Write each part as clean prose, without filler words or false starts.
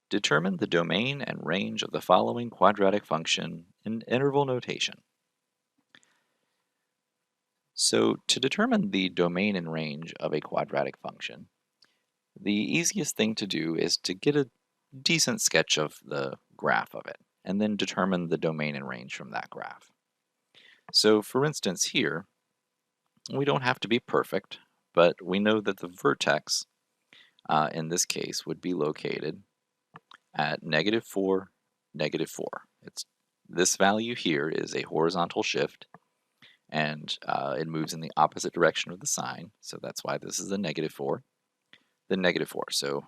Determine the domain and range of the following quadratic function in interval notation. So to determine the domain and range of a quadratic function, the easiest thing to do is to get a decent sketch of the graph of it, and then determine the domain and range from that graph. So for instance here, we don't have to be perfect, but we know that the vertex in this case would be located at -4, -4. This value here is a horizontal shift, and it moves in the opposite direction of the sign, so that's why this is a -4, then -4. So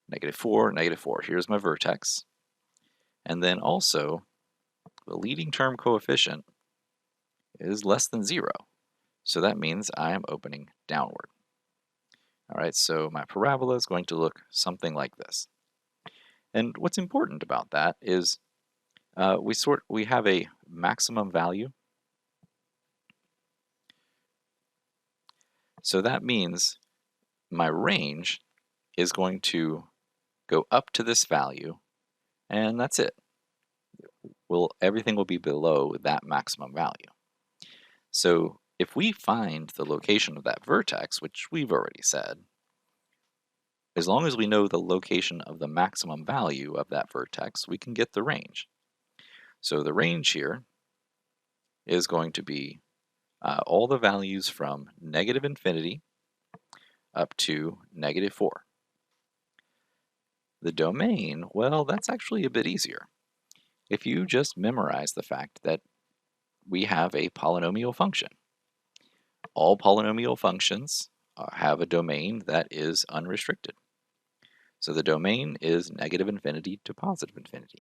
-4, -4. Here's my vertex. And then also, the leading term coefficient is less than 0. So that means I am opening downward. All right, so my parabola is going to look something like this. And what's important about that is we have a maximum value. So that means my range is going to go up to this value, and that's it. Everything will be below that maximum value. So if we find the location of that vertex, which we've already said, as long as we know the location of the maximum value of that vertex, we can get the range. So the range here is going to be all the values from -infinity up to -4. The domain, well, that's actually a bit easier. If you just memorize the fact that we have a polynomial function. All polynomial functions have a domain that is unrestricted. So the domain is -infinity to +infinity.